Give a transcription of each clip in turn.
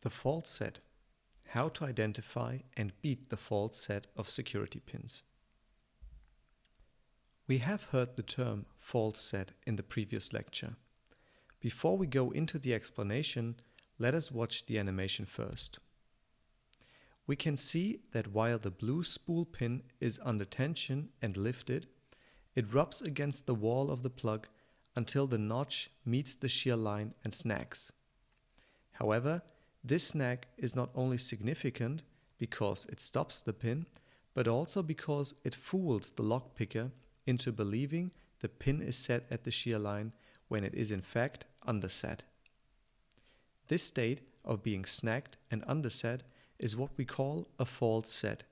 The fault set. How to identify and beat the fault set of security pins. We have heard the term fault set in the previous lecture. Before we go into the explanation, let us watch the animation first. We can see that while the blue spool pin is under tension and lifted, it rubs against the wall of the plug until the notch meets the shear line and snags. However, this snag is not only significant because it stops the pin, but also because it fools the lock picker into believing the pin is set at the shear line when it is in fact underset. This state of being snagged and underset is what we call a fault set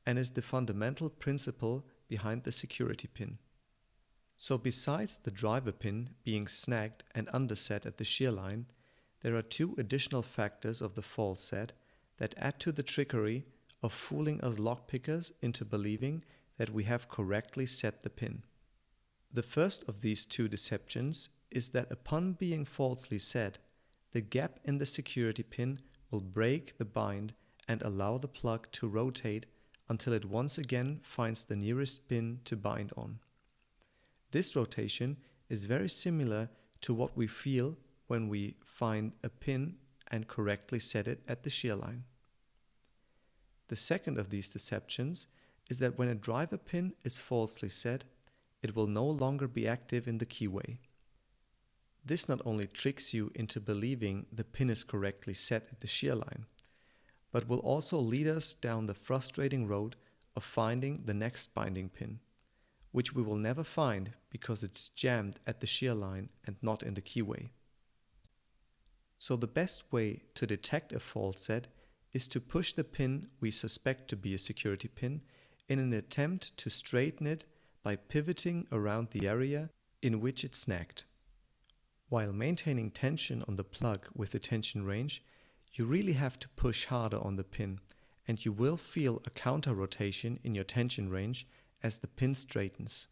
and is the fundamental principle behind the security pin. So besides the driver pin being snagged and underset at the shear line, there are two additional factors of the fault set that add to the trickery of fooling us lockpickers into believing that we have correctly set the pin. The first of these two deceptions is that upon being falsely set, the gap in the security pin will break the bind and allow the plug to rotate until it once again finds the nearest pin to bind on. This rotation is very similar to what we feel when we find a pin and correctly set it at the shear line. The second of these deceptions is that when a driver pin is falsely set, it will no longer be active in the keyway. This not only tricks you into believing the pin is correctly set at the shear line, but will also lead us down the frustrating road of finding the next binding pin, which we will never find because it's jammed at the shear line and not in the keyway. So the best way to detect a fault set is to push the pin we suspect to be a security pin in an attempt to straighten it by pivoting around the area in which it's snagged. While maintaining tension on the plug with the tension range, you really have to push harder on the pin, and you will feel a counter rotation in your tension range as the pin straightens.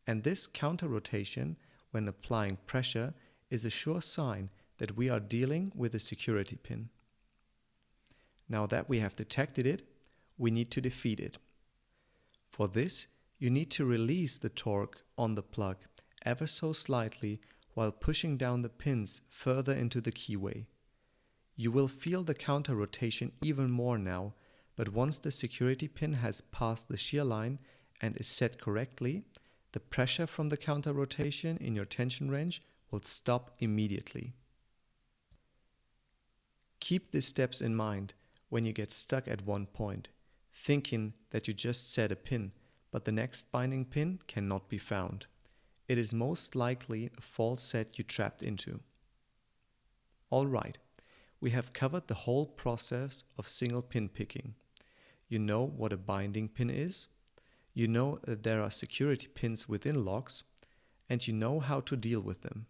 And this counter rotation, when applying pressure, is a sure sign that we are dealing with a security pin. Now that we have detected it, we need to defeat it. For this, you need to release the torque on the plug ever so slightly while pushing down the pins further into the keyway. You will feel the counter rotation even more now, but once the security pin has passed the shear line and is set correctly, the pressure from the counter rotation in your tension range will stop immediately. Keep these steps in mind when you get stuck at one point, thinking that you just set a pin, but the next binding pin cannot be found. It is most likely a false set you trapped into. Alright, we have covered the whole process of single pin picking. You know what a binding pin is, you know that there are security pins within locks, and you know how to deal with them.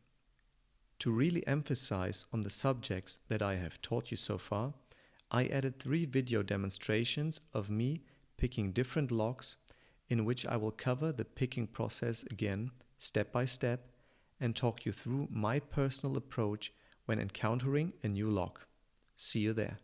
To really emphasize on the subjects that I have taught you so far, I added 3 video demonstrations of me picking different locks in which I will cover the picking process again, step by step, and talk you through my personal approach when encountering a new lock. See you there.